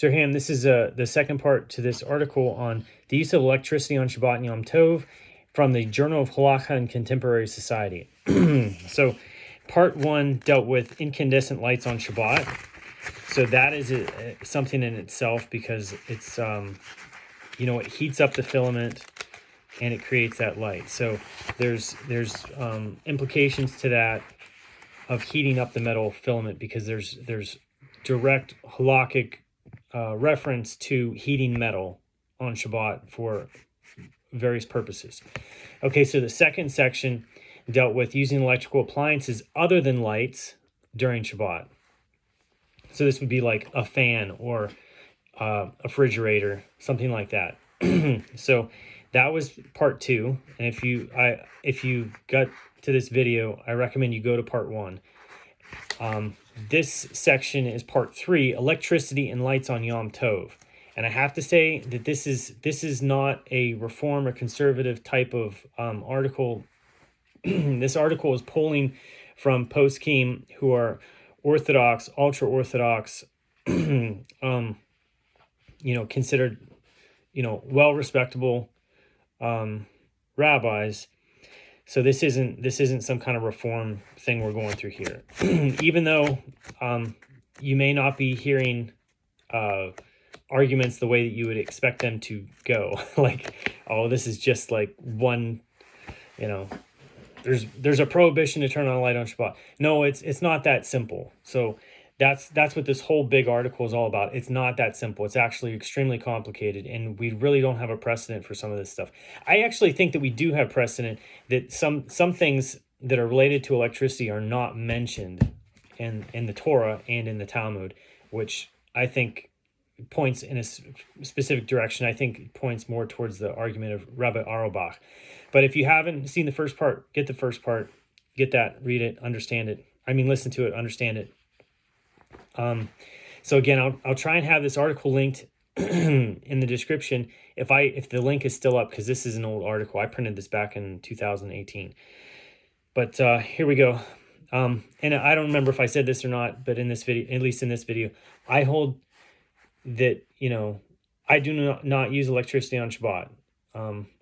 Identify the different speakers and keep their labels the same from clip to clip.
Speaker 1: So, Ham, this is the second part to this article on the use of electricity on Shabbat and Yom Tov from the Journal of Halacha and Contemporary Society. So, part one dealt with incandescent lights on Shabbat. So that is something in itself because it's, it heats up the filament and it creates that light. So there's implications to that of heating up the metal filament because there's direct halachic reference to heating metal on Shabbat for various purposes. Okay, so the second section dealt with using electrical appliances other than lights during Shabbat. So this would be like a fan or a refrigerator, something like that. So that was part two. And if you got to this video, I recommend you go to part one. This section is part three, electricity and lights on Yom Tov. And I have to say that this is not a reform or conservative type of article. This article is pulling from poskim who are Orthodox, Ultra-Orthodox, considered, well-respectable rabbis. So this isn't some kind of reform thing we're going through here. Even though you may not be hearing arguments the way that you would expect them to go, like, oh, this is just like one, there's a prohibition to turn on a light on Shabbat. No, it's not that simple. So that's what this whole big article is all about. It's not that simple. It's actually extremely complicated, and we really don't have a precedent for some of this stuff. I actually think that we do have precedent that some things that are related to electricity are not mentioned in the Torah and in the Talmud, which I think points in a specific direction. I think points more towards the argument of Rabbi Auerbach. But if you haven't seen the first part, get the first part, get that, read it, understand it. Listen to it, understand it. So again, I'll try and have this article linked in the description if the link is still up, because this is an old article. I printed this back in 2018. But here we go. And I don't remember if I said this or not, but in this video, at least in this video, I hold that, I do not use electricity on Shabbat.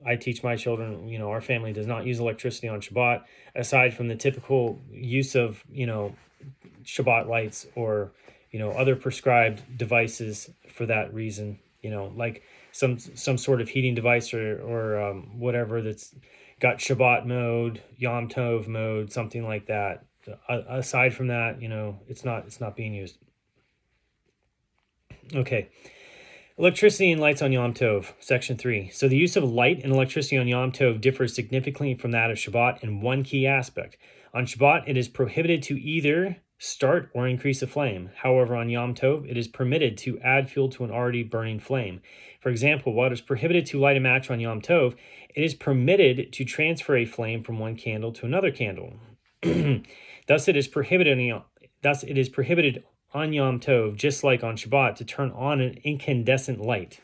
Speaker 1: I teach my children, our family does not use electricity on Shabbat, aside from the typical use of, Shabbat lights or, other prescribed devices for that reason, like some sort of heating device or whatever that's got Shabbat mode, Yom Tov mode, something like that. Aside from that, it's not being used. Okay. Electricity and lights on Yom Tov, Section 3. So the use of light and electricity on Yom Tov differs significantly from that of Shabbat in one key aspect. On Shabbat, it is prohibited to either start or increase a flame. However, on Yom Tov, it is permitted to add fuel to an already burning flame. For example, while it is prohibited to light a match on Yom Tov, it is permitted to transfer a flame from one candle to another candle. Thus, it is prohibited on Yom Tov, just like on Shabbat, to turn on an incandescent light.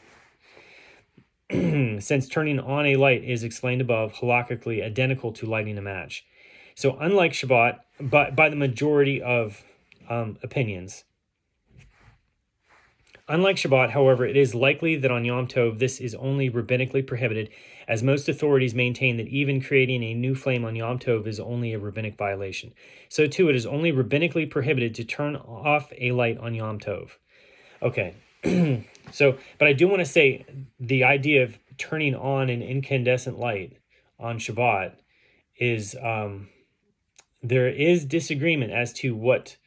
Speaker 1: Since turning on a light is explained above, halakhically identical to lighting a match. So unlike Shabbat, but by the majority of opinions. Unlike Shabbat, however, it is likely that on Yom Tov this is only rabbinically prohibited, as most authorities maintain that even creating a new flame on Yom Tov is only a rabbinic violation. So too, it is only rabbinically prohibited to turn off a light on Yom Tov. Okay, but I do want to say the idea of turning on an incandescent light on Shabbat is, there is disagreement as to what,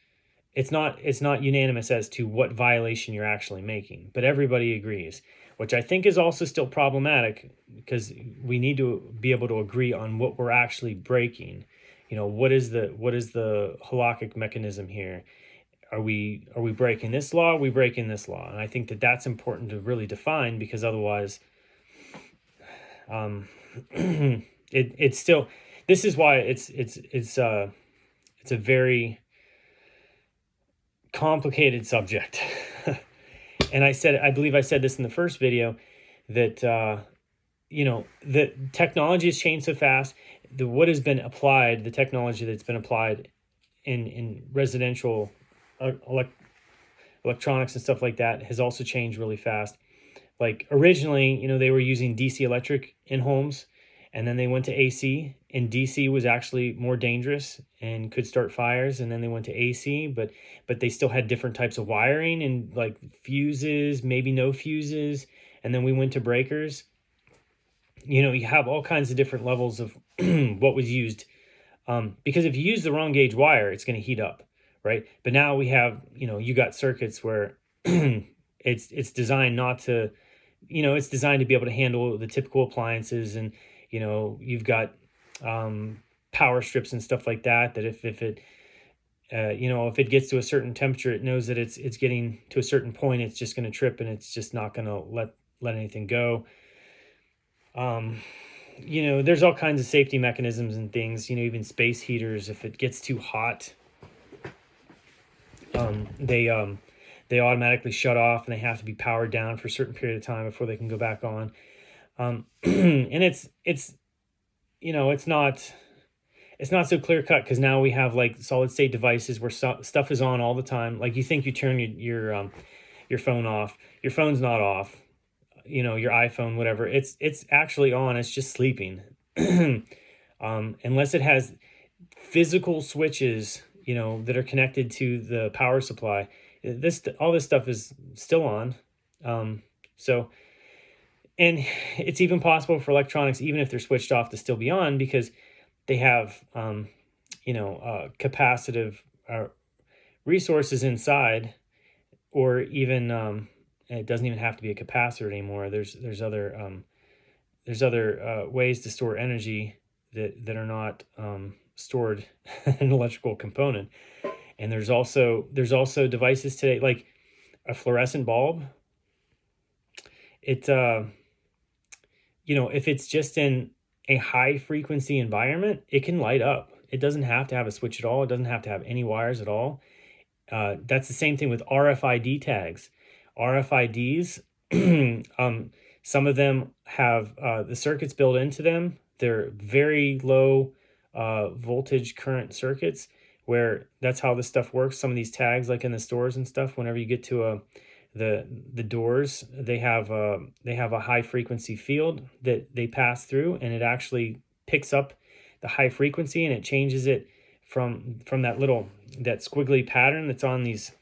Speaker 1: it's not unanimous as to what violation you're actually making, but everybody agrees, which I think is also still problematic because we need to be able to agree on what we're actually breaking. What is the halachic mechanism here? Are we breaking this law? Are we breaking this law? And I think that that's important to really define, because otherwise, it's still. This is why it's a very complicated subject. And I believe I said this in the first video, that the technology has changed so fast. The technology that's been applied in residential electronics and stuff like that has also changed really fast. Like originally, they were using DC electric in homes, and then they went to AC, and DC was actually more dangerous and could start fires. And then they went to AC, but they still had different types of wiring and like fuses, maybe no fuses. And then we went to breakers. You have all kinds of different levels of what was used. Because if you use the wrong gauge wire, it's going to heat up, right? But now we have, you got circuits where it's designed not to, it's designed to be able to handle the typical appliances, and you've got power strips and stuff like that. That if it if it gets to a certain temperature, it knows that it's getting to a certain point. It's just going to trip, and it's just not going to let anything go. There's all kinds of safety mechanisms and things. Even space heaters, if it gets too hot, they automatically shut off, and they have to be powered down for a certain period of time before they can go back on. And it's not so clear cut, because now we have like solid state devices where stuff is on all the time. Like you think you turn your phone off, your phone's not off. Your iPhone, whatever, it's actually on. It's just sleeping. Unless it has physical switches, that are connected to the power supply. All this stuff is still on. So, and it's even possible for electronics, even if they're switched off, to still be on, because they have, capacitive resources inside, or even, it doesn't even have to be a capacitor anymore. There's other ways to store energy that are not stored in an electrical component. And there's also devices today, like a fluorescent bulb. It if it's just in a high frequency environment, it can light up. It doesn't have to have a switch at all. It doesn't have to have any wires at all. That's the same thing with RFID tags. RFIDs, some of them have the circuits built into them. They're very low voltage current circuits, where that's how this stuff works. Some of these tags, like in the stores and stuff, whenever you get to the doors, they have a high frequency field that they pass through, and it actually picks up the high frequency, and it changes it from that squiggly pattern that's on these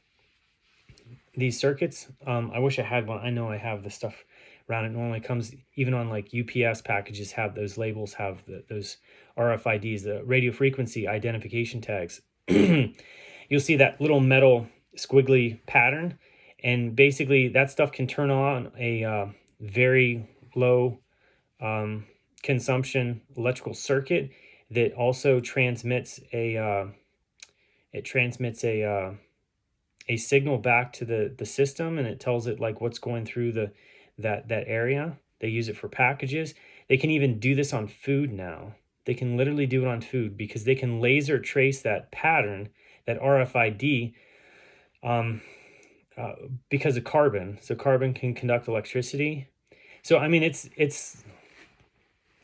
Speaker 1: circuits. I wish I had one. I know I have the stuff around it. Normally comes even on like UPS packages, have those labels, have those RFIDs, the radio frequency identification tags. You'll see that little metal squiggly pattern, and basically that stuff can turn on a very low consumption electrical circuit that also transmits a signal back to the system, and it tells it like what's going through that area. They use it for packages. They can even do this on food now. They can literally do it on food, because they can laser trace that pattern, that RFID, because of carbon. So carbon can conduct electricity. So I mean, it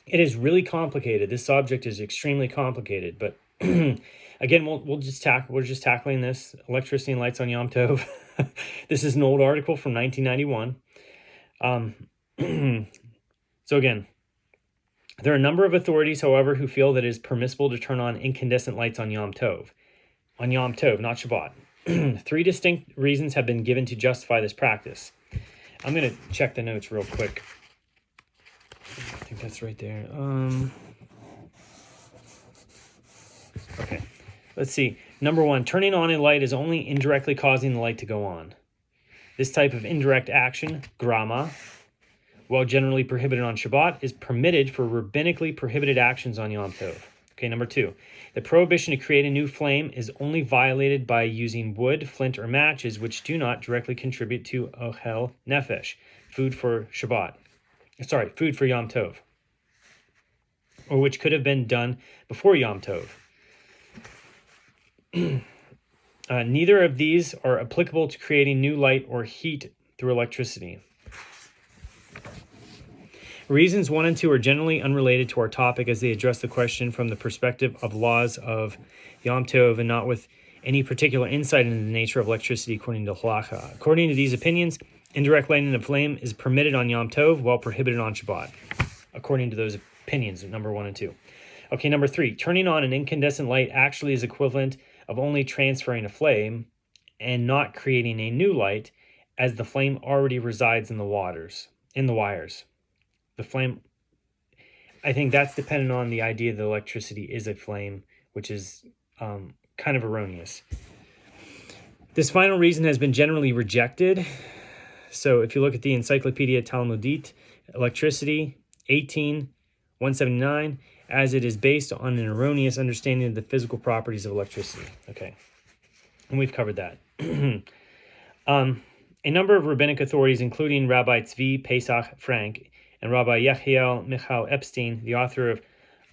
Speaker 1: is really complicated. This subject is extremely complicated, but again, we're just tackling this, electricity and lights on Yom Tov. This is an old article from 1991. So again, there are a number of authorities, however, who feel that it is permissible to turn on incandescent lights on Yom Tov, not Shabbat. 3 distinct reasons have been given to justify this practice. I'm going to check the notes real quick. I think that's right there. Okay, let's see. Number 1, turning on a light is only indirectly causing the light to go on. This type of indirect action, grama, while generally prohibited on Shabbat, is permitted for rabbinically prohibited actions on Yom Tov. Okay, number 2, the prohibition to create a new flame is only violated by using wood, flint, or matches, which do not directly contribute to ochel nefesh, food for Yom Tov, or which could have been done before Yom Tov. Neither of these are applicable to creating new light or heat through electricity. Reasons 1 and 2 are generally unrelated to our topic, as they address the question from the perspective of laws of Yom Tov and not with any particular insight into the nature of electricity according to halacha. According to these opinions, indirect lighting of flame is permitted on Yom Tov while prohibited on Shabbat, according to those opinions, number 1 and 2. Okay, number 3, turning on an incandescent light actually is equivalent of only transferring a flame and not creating a new light, as the flame already resides in the wires. The flame, I think that's dependent on the idea that electricity is a flame, which is kind of erroneous. This final reason has been generally rejected. So if you look at the Encyclopedia Talmudit, Electricity, 18/179, as it is based on an erroneous understanding of the physical properties of electricity. Okay, and we've covered that. A number of rabbinic authorities, including Rabbi Tzvi Pesach Frank and Rabbi Yechiel Michal Epstein, the author of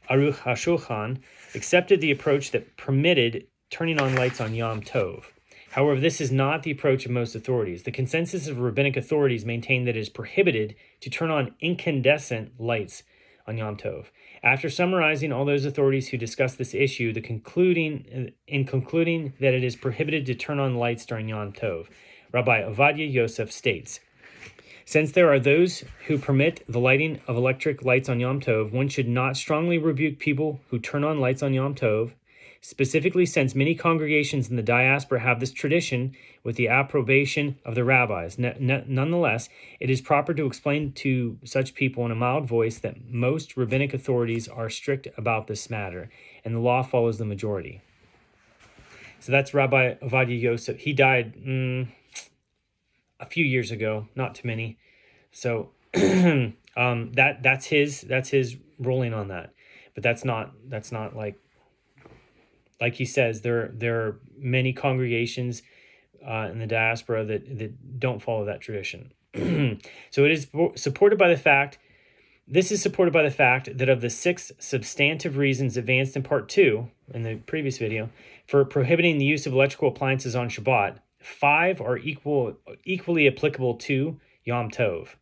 Speaker 1: Aruch HaShulchan, accepted the approach that permitted turning on lights on Yom Tov. However, this is not the approach of most authorities. The consensus of rabbinic authorities maintain that it is prohibited to turn on incandescent lights on Yom Tov. After summarizing all those authorities who discussed this issue, concluding that it is prohibited to turn on lights during Yom Tov, Rabbi Ovadia Yosef states, since there are those who permit the lighting of electric lights on Yom Tov, one should not strongly rebuke people who turn on lights on Yom Tov, specifically since many congregations in the diaspora have this tradition with the approbation of the rabbis. Nonetheless, it is proper to explain to such people in a mild voice that most rabbinic authorities are strict about this matter, and the law follows the majority. So that's Rabbi Ovadia Yosef. He died a few years ago, not too many. So that's his ruling on that. But that's not like he says, there are many congregations in the diaspora that don't follow that tradition. So it is supported by the fact. This is supported by the fact that of the 6 substantive reasons advanced in part 2 in the previous video for prohibiting the use of electrical appliances on Shabbat, 5 are equally applicable to Yom Tov.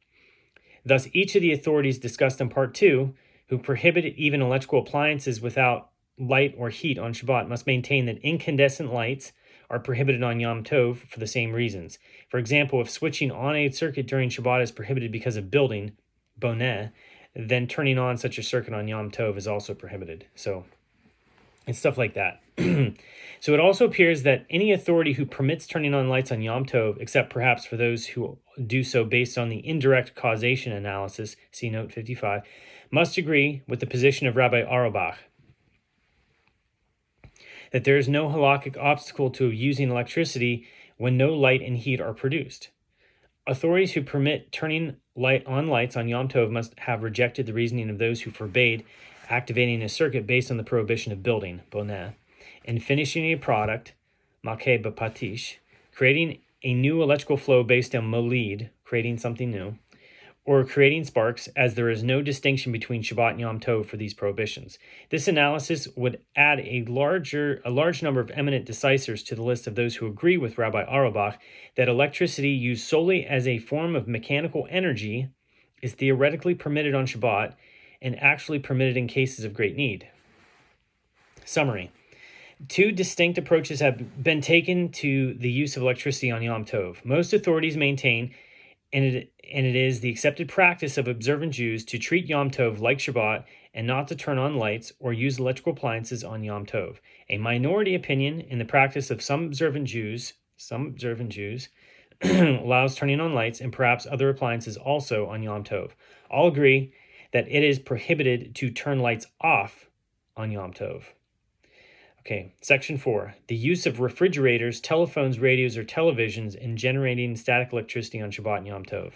Speaker 1: Thus, each of the authorities discussed in part 2 who prohibit even electrical appliances without light or heat on Shabbat must maintain that incandescent lights are prohibited on Yom Tov for the same reasons. For example, if switching on a circuit during Shabbat is prohibited because of building, boneh, then turning on such a circuit on Yom Tov is also prohibited. So it's stuff like that. So it also appears that any authority who permits turning on lights on Yom Tov, except perhaps for those who do so based on the indirect causation analysis, see note 55, must agree with the position of Rabbi Auerbach, that there is no halachic obstacle to using electricity when no light and heat are produced. Authorities who permit turning on lights on Yom Tov must have rejected the reasoning of those who forbade activating a circuit based on the prohibition of building, boneh, and finishing a product, makeh b'patish, creating a new electrical flow based on molid, creating something new, or creating sparks, as there is no distinction between Shabbat and Yom Tov for these prohibitions. This analysis would add a large number of eminent decisors to the list of those who agree with Rabbi Auerbach that electricity used solely as a form of mechanical energy is theoretically permitted on Shabbat and actually permitted in cases of great need. Summary. 2 distinct approaches have been taken to the use of electricity on Yom Tov. Most authorities maintain, and it is the accepted practice of observant Jews to treat Yom Tov like Shabbat and not to turn on lights or use electrical appliances on Yom Tov. A minority opinion in the practice of some observant Jews allows turning on lights and perhaps other appliances also on Yom Tov. All agree that it is prohibited to turn lights off on Yom Tov. Okay, section 4, the use of refrigerators, telephones, radios, or televisions in generating static electricity on Shabbat and Yom Tov.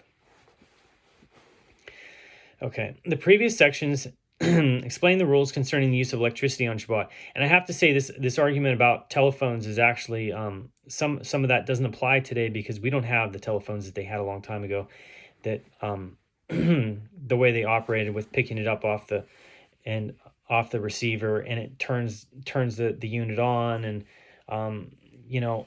Speaker 1: Okay, the previous sections explain the rules concerning the use of electricity on Shabbat. And I have to say this argument about telephones is actually, some of that doesn't apply today because we don't have the telephones that they had a long time ago, that the way they operated with picking it up off the receiver and it turns the unit on, and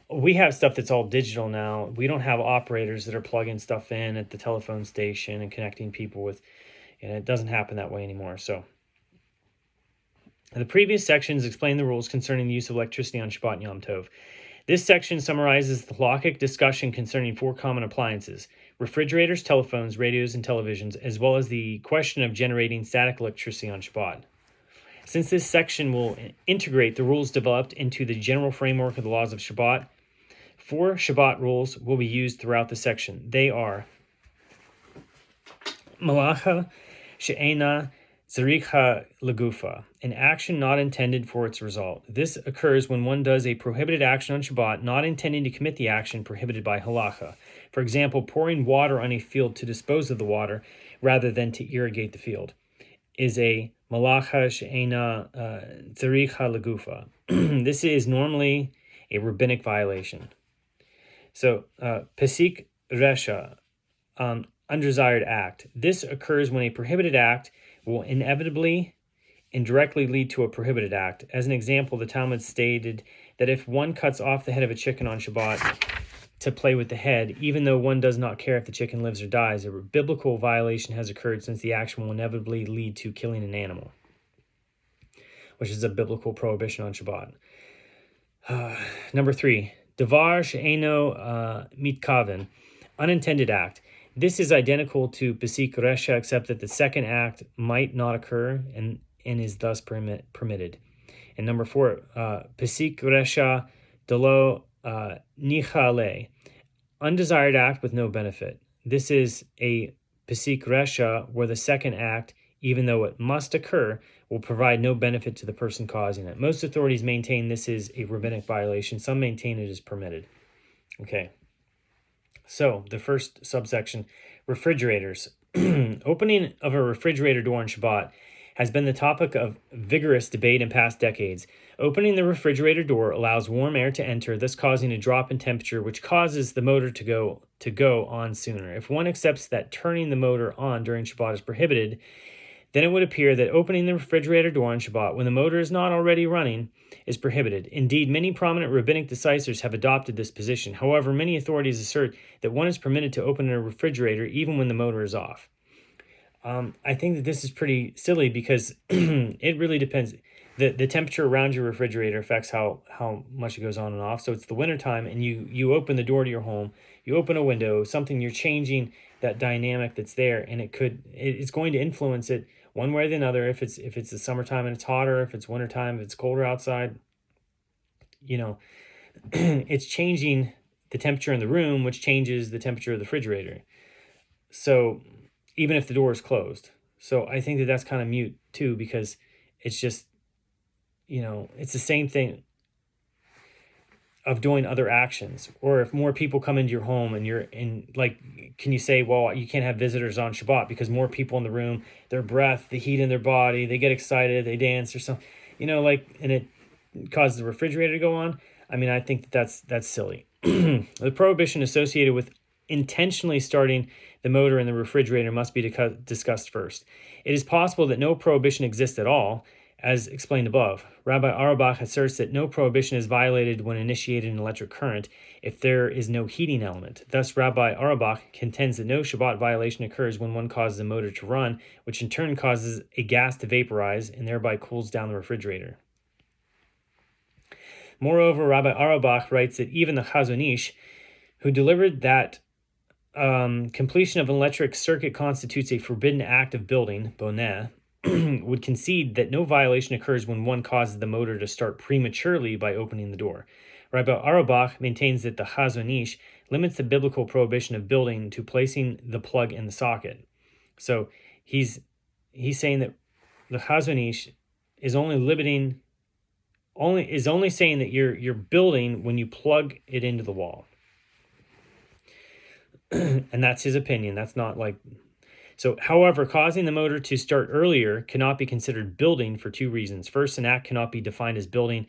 Speaker 1: we have stuff that's all digital now. We don't have operators that are plugging stuff in at the telephone station and connecting people with, it doesn't happen that way anymore. So The previous sections explain the rules concerning the use of electricity on Shabbat and Yom Tov. This section summarizes the halachic discussion concerning 4 common appliances: refrigerators, telephones, radios, and televisions, as well as the question of generating static electricity on Shabbat. Since this section will integrate the rules developed into the general framework of the laws of Shabbat, 4 Shabbat rules will be used throughout the section. They are Malacha she'ena zericha legufa, an action not intended for its result. This occurs when one does a prohibited action on Shabbat, not intending to commit the action prohibited by halacha. For example, pouring water on a field to dispose of the water rather than to irrigate the field is a malacha she'ena zericha legufa. This is normally a rabbinic violation. So, pesik resha, undesired act. This occurs when a prohibited act will inevitably indirectly lead to a prohibited act. As an example, the Talmud stated that if one cuts off the head of a chicken on Shabbat to play with the head, even though one does not care if the chicken lives or dies, a biblical violation has occurred, since the action will inevitably lead to killing an animal, which is a biblical prohibition on Shabbat. Number 3, davar she'eno mitkaven, unintended act. This is identical to pesik resha, except that the second act might not occur and is thus permitted. And number 4, pesik resha delo nichale, undesired act with no benefit. This is a pesik resha where the second act, even though it must occur, will provide no benefit to the person causing it. Most authorities maintain this is a rabbinic violation. Some maintain it is permitted. Okay. So, the first subsection, refrigerators. Opening of a refrigerator door on Shabbat has been the topic of vigorous debate in past decades. Opening the refrigerator door allows warm air to enter, thus causing a drop in temperature, which causes the motor to go on sooner. If one accepts that turning the motor on during Shabbat is prohibited, then it would appear that opening the refrigerator door on Shabbat when the motor is not already running is prohibited. Indeed, many prominent rabbinic decisors have adopted this position. However, many authorities assert that one is permitted to open a refrigerator even when the motor is off. I think that this is pretty silly because it really depends. The temperature around your refrigerator affects how much it goes on and off. So it's the wintertime and you open the door to your home, you open a window, something, you're changing that dynamic that's there, and it's going to influence it one way or the other. If it's the summertime and it's hotter, if it's wintertime, if it's colder outside, it's changing the temperature in the room, which changes the temperature of the refrigerator. So even if the door is closed. So I think that that's kind of mute too, because it's just, it's the same thing of doing other actions. Or if more people come into your home and you're in, can you say, well, you can't have visitors on Shabbat because more people in the room, their breath, the heat in their body, they get excited, they dance or something, and it causes the refrigerator to go on. I mean, I think that's silly. The prohibition associated with intentionally starting the motor in the refrigerator must be discussed first. It is possible that no prohibition exists at all, as explained above. Rabbi Auerbach asserts that no prohibition is violated when initiated an electric current if there is no heating element. Thus, Rabbi Auerbach contends that no Shabbat violation occurs when one causes a motor to run, which in turn causes a gas to vaporize and thereby cools down the refrigerator. Moreover, Rabbi Auerbach writes that even the Chazon Ish, who delivered that completion of an electric circuit constitutes a forbidden act of building, boneh, would concede that no violation occurs when one causes the motor to start prematurely by opening the door. Rabbi Auerbach maintains that the Chazon Ish limits the biblical prohibition of building to placing the plug in the socket. So he's saying that the Chazon Ish is only saying that you're building when you plug it into the wall. And that's his opinion. That's not so, however, causing the motor to start earlier cannot be considered building for 2 reasons. First, an act cannot be defined as building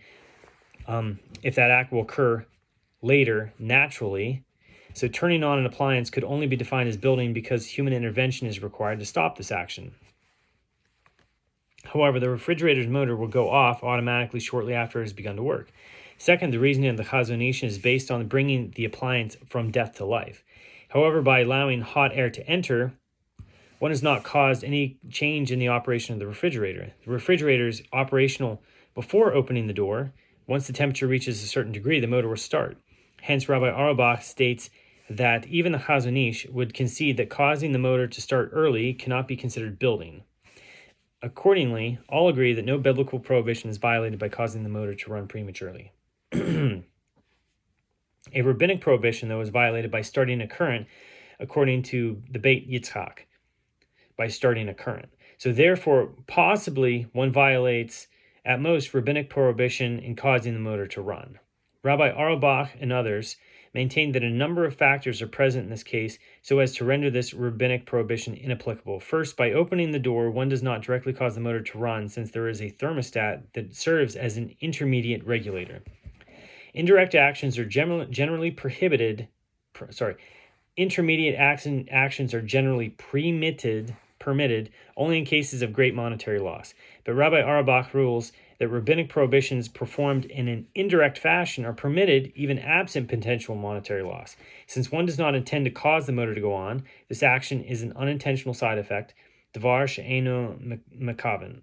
Speaker 1: if that act will occur later naturally. So turning on an appliance could only be defined as building because human intervention is required to stop this action. However, the refrigerator's motor will go off automatically shortly after it has begun to work. Second, the reasoning of the Chazon Ish is based on bringing the appliance from death to life. However, by allowing hot air to enter, one has not caused any change in the operation of the refrigerator. The refrigerator is operational before opening the door. Once the temperature reaches a certain degree, the motor will start. Hence, Rabbi Auerbach states that even the Chazon Ish would concede that causing the motor to start early cannot be considered building. Accordingly, all agree that no biblical prohibition is violated by causing the motor to run prematurely. A rabbinic prohibition, though, is violated by starting a current, according to the Beit Yitzchak, by starting a current. So therefore, possibly one violates, at most, rabbinic prohibition in causing the motor to run. Rabbi Auerbach and others maintain that a number of factors are present in this case so as to render this rabbinic prohibition inapplicable. First, by opening the door, one does not directly cause the motor to run, since there is a thermostat that serves as an intermediate regulator. Indirect actions are generally prohibited. Intermediate actions are generally permitted only in cases of great monetary loss. But Rabbi Auerbach rules that rabbinic prohibitions performed in an indirect fashion are permitted even absent potential monetary loss. Since one does not intend to cause the motor to go on, this action is an unintentional side effect, davar she'eino mekaven,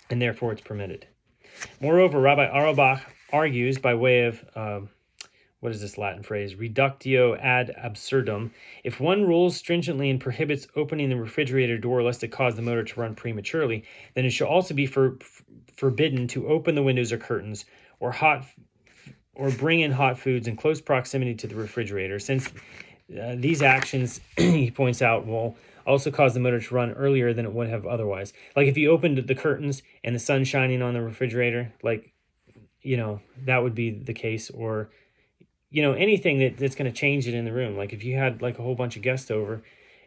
Speaker 1: and therefore it's permitted. Moreover, Rabbi Auerbach argues by way of what is this Latin phrase? Reductio ad absurdum. If one rules stringently and prohibits opening the refrigerator door lest it cause the motor to run prematurely, then it should also be forbidden to open the windows or curtains or bring in hot foods in close proximity to the refrigerator, since these actions, he points out, will also cause the motor to run earlier than it would have otherwise. Like if you opened the curtains and the sun's shining on the refrigerator, that would be the case, or anything that's going to change it in the room. Like if you had like a whole bunch of guests over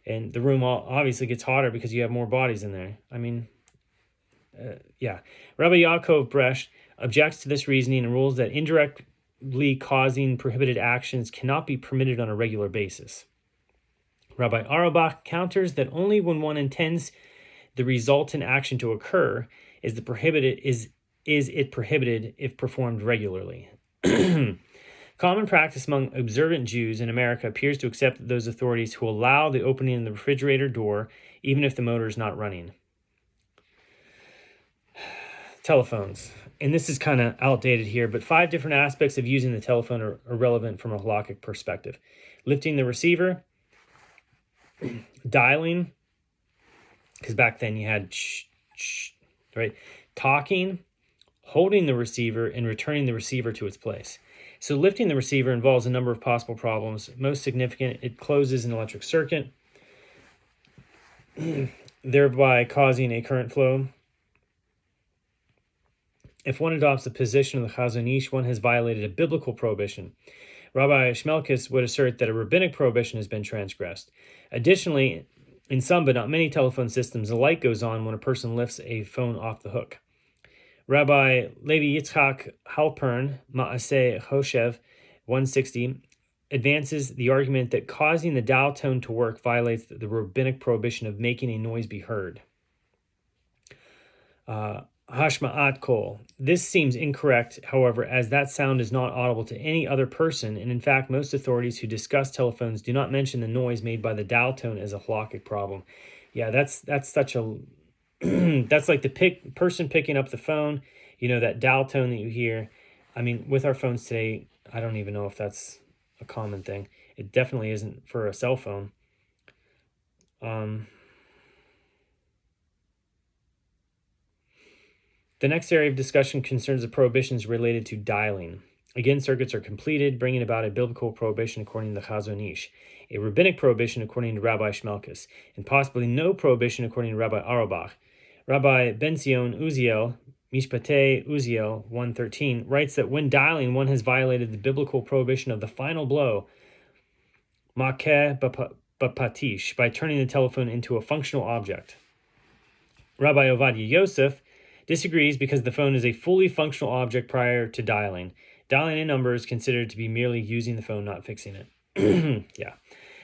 Speaker 1: and the room obviously gets hotter because you have more bodies in there. Rabbi Yaakov Brecht objects to this reasoning and rules that indirectly causing prohibited actions cannot be permitted on a regular basis. Rabbi Auerbach counters that only when one intends the resultant action to occur is it prohibited if performed regularly. Common practice among observant Jews in America appears to accept those authorities who allow the opening of the refrigerator door even if the motor is not running. Telephones. And this is kind of outdated here, but 5 different aspects of using the telephone are relevant from a halachic perspective. Lifting the receiver, dialing, because back then you had right? Talking, holding the receiver, and returning the receiver to its place. So lifting the receiver involves a number of possible problems. Most significant, it closes an electric circuit, thereby causing a current flow. If one adopts the position of the Chazon Ish, one has violated a biblical prohibition. Rabbi Shmelkis would assert that a rabbinic prohibition has been transgressed. Additionally, in some but not many telephone systems, a light goes on when a person lifts a phone off the hook. Rabbi Levi Yitzchak Halpern, Ma'aseh Hoshev 160, advances the argument that causing the dial tone to work violates the rabbinic prohibition of making a noise be heard. Hashma'at kol. This seems incorrect, however, as that sound is not audible to any other person, and in fact, most authorities who discuss telephones do not mention the noise made by the dial tone as a halachic problem. Yeah, that's such a that's like the person picking up the phone, that dial tone that you hear. With our phones today, I don't even know if that's a common thing. It definitely isn't for a cell phone. The next area of discussion concerns the prohibitions related to dialing. Again, circuits are completed, bringing about a biblical prohibition according to the Chazon Ish, a rabbinic prohibition according to Rabbi Shmelkis, and possibly no prohibition according to Rabbi Auerbach. Rabbi Ben-Zion Uziel, Mishpatei Uziel 113, writes that when dialing, one has violated the biblical prohibition of the final blow, makeh b'patish, by turning the telephone into a functional object. Rabbi Ovadia Yosef disagrees because the phone is a fully functional object prior to dialing. Dialing a number is considered to be merely using the phone, not fixing it. Yeah.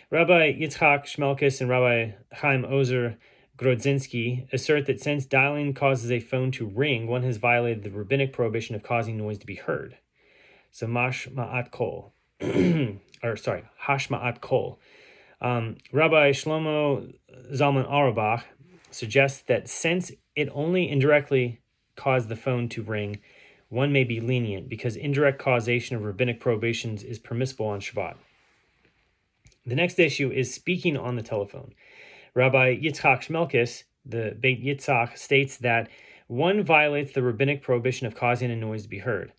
Speaker 1: Rabbi Yitzchak Shmelkis and Rabbi Chaim Ozer Grodzinski assert that since dialing causes a phone to ring, one has violated the rabbinic prohibition of causing noise to be heard. So hashma'at kol. Rabbi Shlomo Zalman Auerbach suggests that since it only indirectly caused the phone to ring, one may be lenient because indirect causation of rabbinic prohibitions is permissible on Shabbat. The next issue is speaking on the telephone. Rabbi Yitzchak Shmelkis, the Beit Yitzchak, states that one violates the rabbinic prohibition of causing a noise to be heard,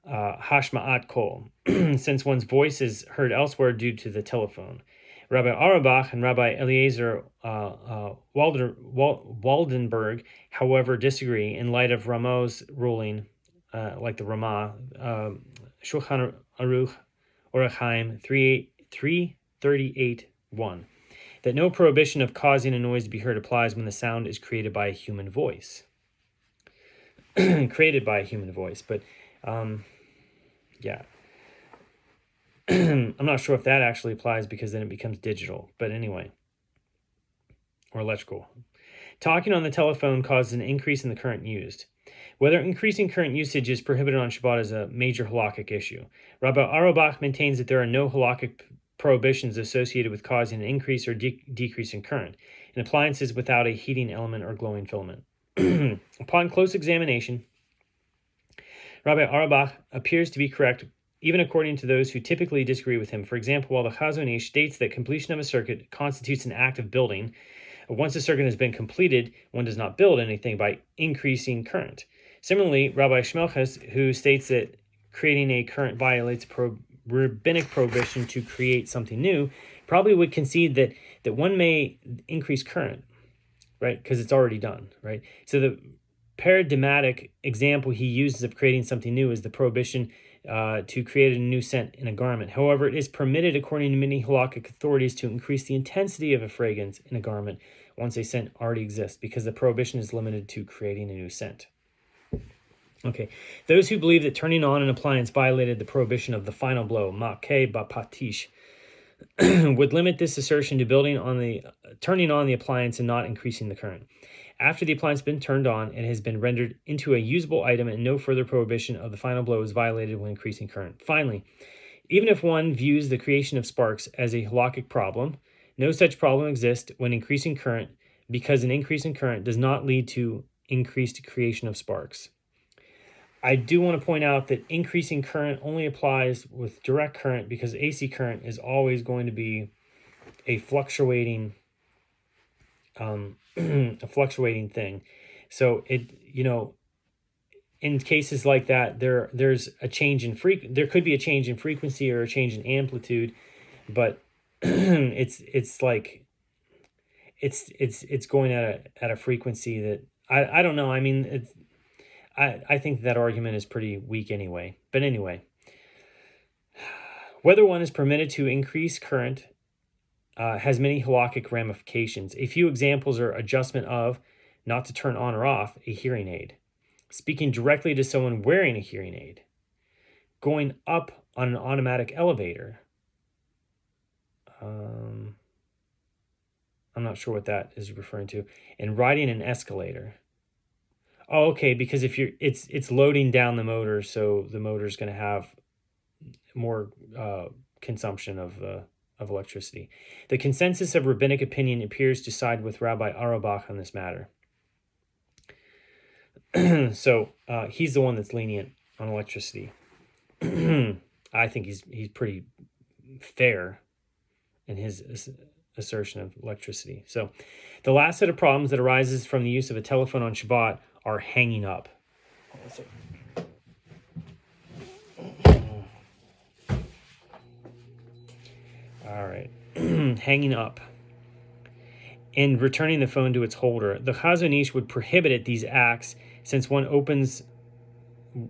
Speaker 1: hashma'at kol, since one's voice is heard elsewhere due to the telephone. Rabbi Auerbach and Rabbi Eliezer Waldenberg, however, disagree in light of Ramo's ruling, like the Ramah, Shulchan Aruch Orach Chaim 338.1, that no prohibition of causing a noise to be heard applies when the sound is created by a human voice. Created by a human voice, but yeah. I'm not sure if that actually applies because then it becomes digital, but anyway, or electrical. Talking on the telephone causes an increase in the current used. Whether increasing current usage is prohibited on Shabbat is a major halachic issue. Rabbi Auerbach maintains that there are no halachic prohibitions associated with causing an increase or decrease in current in appliances without a heating element or glowing filament. Upon close examination, Rabbi Auerbach appears to be correct, even according to those who typically disagree with him. For example, while the Chazon Ish states that completion of a circuit constitutes an act of building, once a circuit has been completed, one does not build anything by increasing current. Similarly, Rabbi Shmelchus, who states that creating a current violates rabbinic prohibition to create something new, probably would concede that one may increase current, right? Because it's already done, right? So the paradigmatic example he uses of creating something new is the prohibition to create a new scent in a garment. However, it is permitted, according to many halachic authorities, to increase the intensity of a fragrance in a garment once a scent already exists, because the prohibition is limited to creating a new scent. Okay, those who believe that turning on an appliance violated the prohibition of the final blow, ma'keh ba'patish, would limit this assertion to turning on the appliance and not increasing the current. After the appliance has been turned on, it has been rendered into a usable item, and no further prohibition of the final blow is violated when increasing current. Finally, even if one views the creation of sparks as a halachic problem, no such problem exists when increasing current, because an increase in current does not lead to increased creation of sparks. I do want to point out that increasing current only applies with direct current, because AC current is always going to be a fluctuating thing. So in cases like that, there's a change in there could be a change in frequency or a change in amplitude, but it's going at a frequency that I don't know. I mean, I think that argument is pretty weak anyway. But anyway, whether one is permitted to increase current has many halachic ramifications. A few examples are adjustment of, not to turn on or off, a hearing aid, speaking directly to someone wearing a hearing aid, going up on an automatic elevator. I'm not sure what that is referring to, and riding an escalator. Oh, okay, because if it's loading down the motor, so the motor is going to have more consumption of electricity. The consensus of rabbinic opinion appears to side with Rabbi Auerbach on this matter. So he's the one that's lenient on electricity. I think he's pretty fair in his assertion of electricity. So the last set of problems that arises from the use of a telephone on Shabbat are hanging up. All right. Hanging up and returning the phone to its holder. The Chazon Ish would prohibit these acts since one opens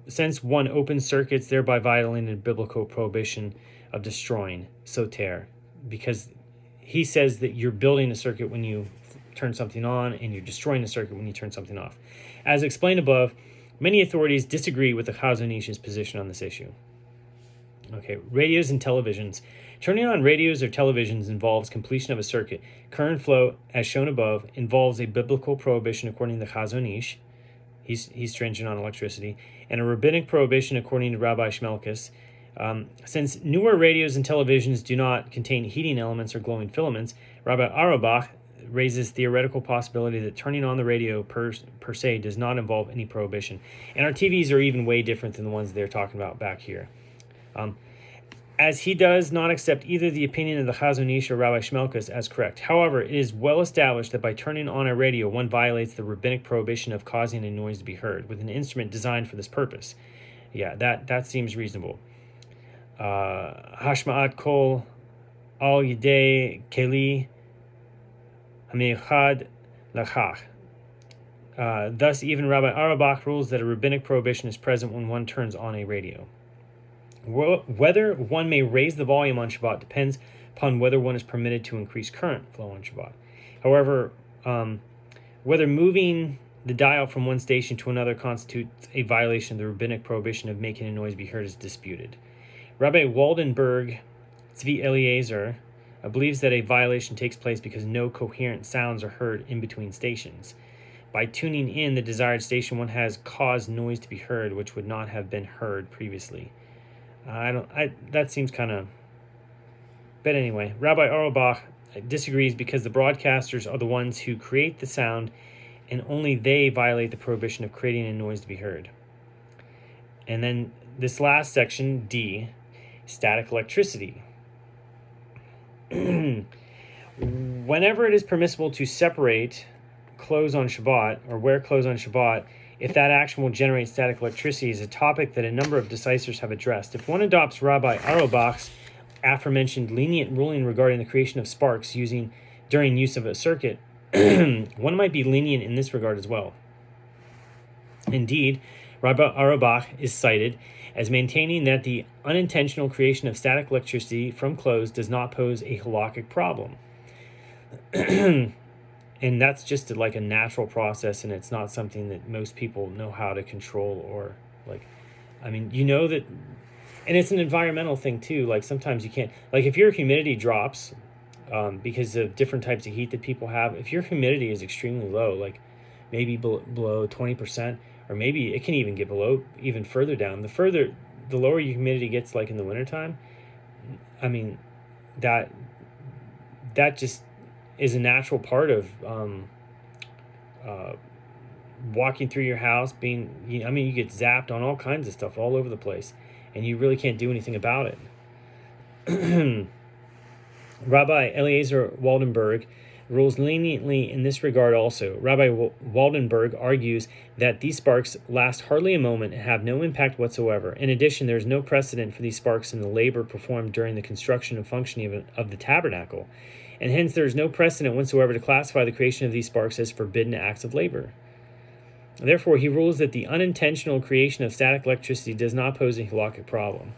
Speaker 1: circuits, thereby violating the biblical prohibition of destroying soter, because he says that you're building a circuit when you turn something on, and you're destroying a circuit when you turn something off. As explained above, many authorities disagree with the Chazon Ish's position on this issue. Okay, radios and televisions. Turning on radios or televisions involves completion of a circuit. Current flow, as shown above, involves a biblical prohibition according to the Chazon Ish. He's stringent on electricity, and a rabbinic prohibition according to Rabbi Shmelkis. Since newer radios and televisions do not contain heating elements or glowing filaments, Rabbi Auerbach raises theoretical possibility that turning on the radio per se does not involve any prohibition. And our TVs are even way different than the ones they're talking about back here. As he does not accept either the opinion of the Chazon Ish or Rabbi Shmelkus as correct. However, it is well established that by turning on a radio, one violates the rabbinic prohibition of causing a noise to be heard with an instrument designed for this purpose. Yeah, that seems reasonable. Hashma'at kol al yidei keli hameichad lachach. Thus, even Rabbi Auerbach rules that a rabbinic prohibition is present when one turns on a radio. Whether one may raise the volume on Shabbat depends upon whether one is permitted to increase current flow on Shabbat. However, whether moving the dial from one station to another constitutes a violation of the rabbinic prohibition of making a noise be heard is disputed. Rabbi Waldenberg Tzvi Eliezer believes that a violation takes place because no coherent sounds are heard in between stations. By tuning in the desired station, one has caused noise to be heard which would not have been heard previously. That seems kind of... But anyway, Rabbi Auerbach disagrees because the broadcasters are the ones who create the sound, and only they violate the prohibition of creating a noise to be heard. And then this last section, D, static electricity. Whenever it is permissible to separate clothes on Shabbat or wear clothes on Shabbat, if that action will generate static electricity is a topic that a number of decisors have addressed. If one adopts Rabbi Auerbach's aforementioned lenient ruling regarding the creation of sparks during use of a circuit, one might be lenient in this regard as well. Indeed, Rabbi Auerbach is cited as maintaining that the unintentional creation of static electricity from clothes does not pose a halachic problem. And that's just like a natural process, and it's not something that most people know how to control or that, and it's an environmental thing too. Like sometimes you can't, like if your humidity drops because of different types of heat that people have, if your humidity is extremely low, like maybe below 20%, or maybe it can even get below, even further down, the lower your humidity gets, like in the wintertime, that just is a natural part of walking through your house, you get zapped on all kinds of stuff all over the place, and you really can't do anything about it. Rabbi Eliezer Waldenberg rules leniently in this regard also. Rabbi Waldenberg argues that these sparks last hardly a moment and have no impact whatsoever. In addition, there is no precedent for these sparks in the labor performed during the construction and functioning of the tabernacle, and hence there is no precedent whatsoever to classify the creation of these sparks as forbidden acts of labor. Therefore, he rules that the unintentional creation of static electricity does not pose a halachic problem.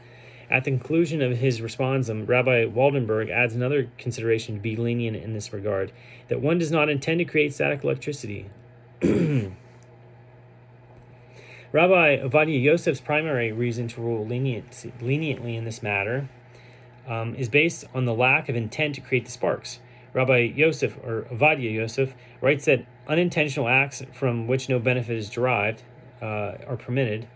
Speaker 1: At the conclusion of his responsum, Rabbi Waldenberg adds another consideration to be lenient in this regard, that one does not intend to create static electricity. Rabbi AvaTorah Yosef's primary reason to rule leniently in this matter is based on the lack of intent to create the sparks. Rabbi Yosef, or AvaTorah Yosef, writes that unintentional acts from which no benefit is derived are permitted.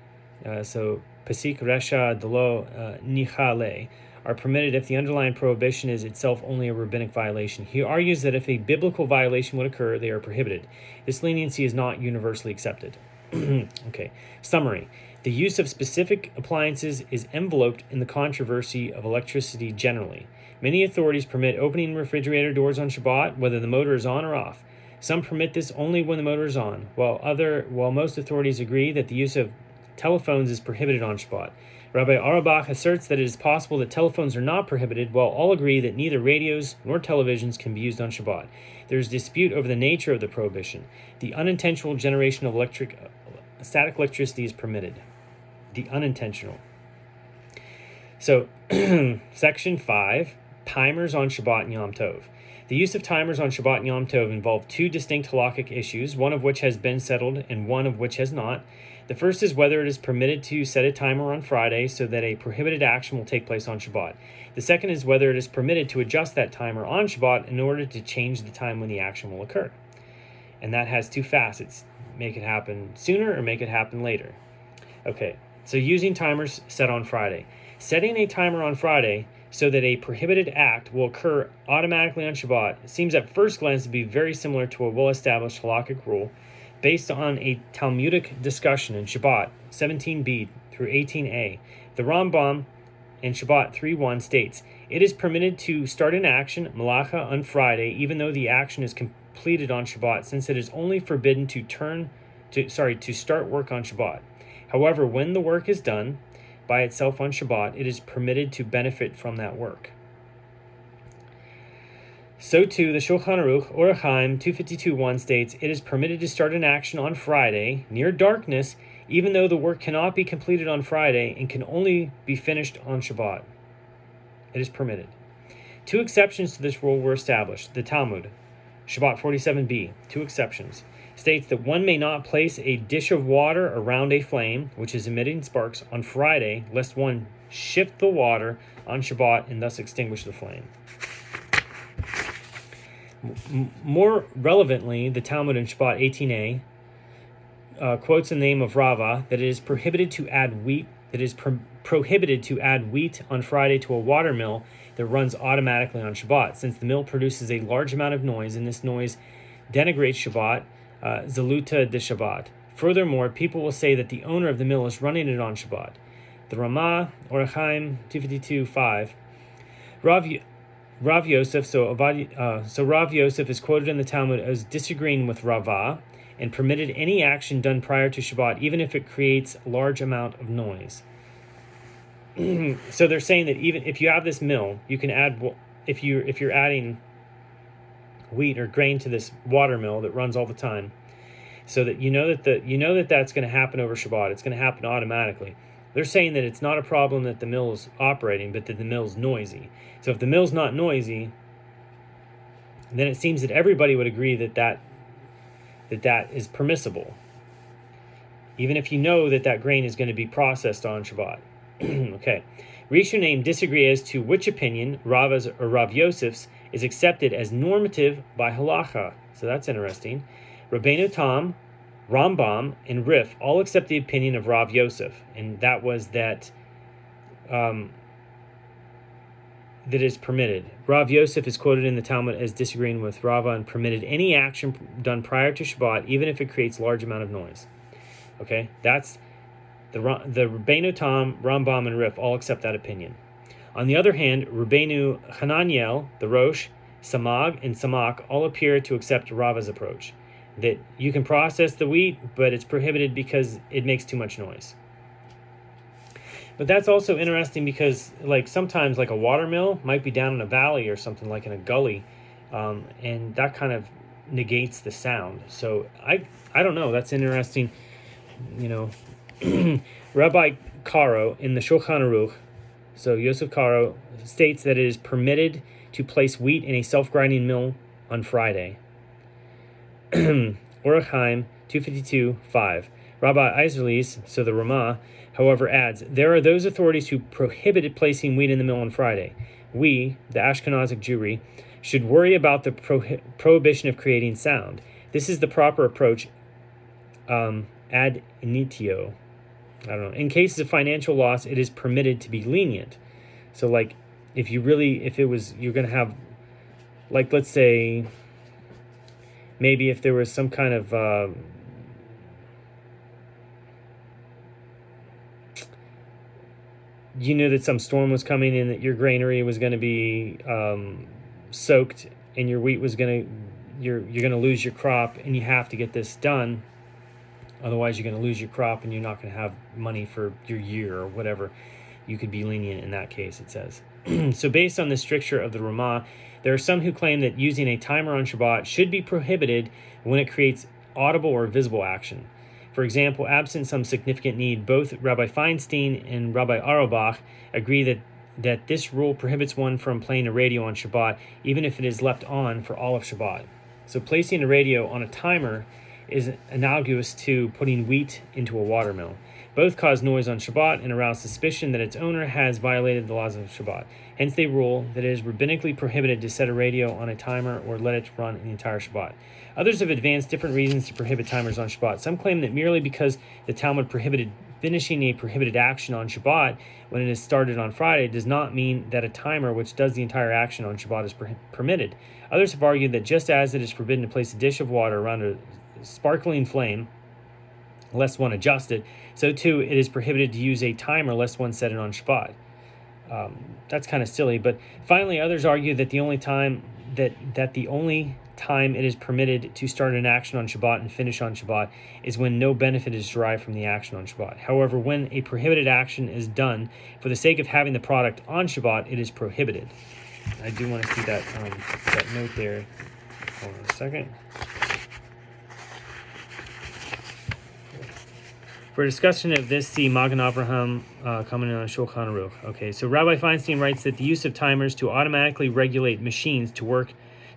Speaker 1: So Pasik Resha Delo Nichale are permitted if the underlying prohibition is itself only a rabbinic violation. He argues that if a biblical violation would occur, they are prohibited. This leniency is not universally accepted. Okay, summary. The use of specific appliances is enveloped in the controversy of electricity generally. Many authorities permit opening refrigerator doors on Shabbat, whether the motor is on or off. Some permit this only when the motor is on, while most authorities agree that the use of telephones is prohibited on Shabbat. Rabbi Auerbach asserts that it is possible that telephones are not prohibited, while all agree that neither radios nor televisions can be used on Shabbat. There is dispute over the nature of the prohibition. The unintentional generation of static electricity is permitted. The unintentional. So, Section 5, timers on Shabbat and Yom Tov. The use of timers on Shabbat and Yom Tov involve two distinct halachic issues, one of which has been settled and one of which has not. The first is whether it is permitted to set a timer on Friday so that a prohibited action will take place on Shabbat. The second is whether it is permitted to adjust that timer on Shabbat in order to change the time when the action will occur. And that has two facets. Make it happen sooner or make it happen later. Okay, So using timers set on Friday. Setting a timer on Friday so that a prohibited act will occur automatically on Shabbat seems at first glance to be very similar to a well-established halachic rule based on a Talmudic discussion in Shabbat 17b through 18a. The Rambam in Shabbat 3:1 states, "It is permitted to start an action, malacha, on Friday, even though the action is completed on Shabbat, since it is only forbidden to start work on Shabbat. However, when the work is done by itself on Shabbat, it is permitted to benefit from that work." So too, the Shulchan Aruch, Orach Chaim 252.1 states, "It is permitted to start an action on Friday, near darkness, even though the work cannot be completed on Friday and can only be finished on Shabbat. It is permitted." Two exceptions to this rule were established. The Talmud, Shabbat 47b, two exceptions, states that one may not place a dish of water around a flame, which is emitting sparks, on Friday, lest one shift the water on Shabbat and thus extinguish the flame. More relevantly, the Talmud in Shabbat 18a quotes the name of Rava that it is prohibited to add wheat. Prohibited to add wheat on Friday to a water mill that runs automatically on Shabbat, since the mill produces a large amount of noise, and this noise denigrates Shabbat, zaluta de Shabbat. Furthermore, people will say that the owner of the mill is running it on Shabbat. The Ramah, Orach Chaim 252.5. Rav Yosef, Rav Yosef is quoted in the Talmud as disagreeing with Rava and permitted any action done prior to Shabbat, even if it creates a large amount of noise. So they're saying that even if you have this mill, you can add, if you're adding wheat or grain to this water mill that runs all the time, so that you know that that's going to happen over Shabbat. It's going to happen automatically. They're saying that it's not a problem that the mill is operating, but that the mill's noisy. So if the mill's not noisy, then it seems that everybody would agree that is permissible, even if you know that grain is going to be processed on Shabbat. Okay. Rishonim disagree as to which opinion, Rava's or Rav Yosef's, is accepted as normative by halacha. So that's interesting. Rabbeinu Tam, Rambam, and Rif all accept the opinion of Rav Yosef, and that was that that is permitted. Rav Yosef is quoted in the Talmud as disagreeing with Rava and permitted any action done prior to Shabbat, even if it creates a large amount of noise. Okay, that's the Rabbeinu Tam, Rambam, and Rif all accept that opinion. On the other hand, Rabbeinu Hananiel, the Rosh, Samag, and Samak all appear to accept Rava's approach, that you can process the wheat, but it's prohibited because it makes too much noise. But that's also interesting because, like, sometimes, like, a water mill might be down in a valley or something, like in a gully, and that kind of negates the sound. So I don't know. That's interesting. You know, Rabbi Karo in the Shulchan Aruch, so Yosef Karo, states that it is permitted to place wheat in a self-grinding mill on Friday. Orach Chaim 252.5. Rabbi Eislerles, so the Ramah, however, adds, "There are those authorities who prohibited placing wheat in the mill on Friday. We, the Ashkenazic Jewry, should worry about the prohibition of creating sound. This is the proper approach ad initio." I don't know. In cases of financial loss, it is permitted to be lenient. So, like, you're going to have, like, let's say, maybe if there was some kind of you knew that some storm was coming and that your granary was going to be soaked and your wheat was you're going to lose your crop, and you have to get this done. Otherwise, you're going to lose your crop and you're not going to have money for your year or whatever. You could be lenient in that case, it says. So based on the stricture of the Ramah, there are some who claim that using a timer on Shabbat should be prohibited when it creates audible or visible action. For example, absent some significant need, both Rabbi Feinstein and Rabbi Auerbach agree that this rule prohibits one from playing a radio on Shabbat, even if it is left on for all of Shabbat. So placing a radio on a timer is analogous to putting wheat into a watermill. Both cause noise on Shabbat and arouse suspicion that its owner has violated the laws of Shabbat. Hence, they rule that it is rabbinically prohibited to set a radio on a timer or let it run in the entire Shabbat. Others have advanced different reasons to prohibit timers on Shabbat. Some claim that merely because the Talmud prohibited finishing a prohibited action on Shabbat when it is started on Friday does not mean that a timer which does the entire action on Shabbat is permitted. Others have argued that just as it is forbidden to place a dish of water around a sparkling flame lest one adjust it, so too it is prohibited to use a timer lest one set it on Shabbat. That's kind of silly. But finally, others argue that the only time it is permitted to start an action on Shabbat and finish on Shabbat is when no benefit is derived from the action on Shabbat. However, when a prohibited action is done for the sake of having the product on Shabbat, it is prohibited. I do want to see that note there. Hold on a second. For a discussion of this, see Magen Avraham commenting on Shulchan Aruch. Okay, so Rabbi Feinstein writes that the use of timers to automatically regulate machines to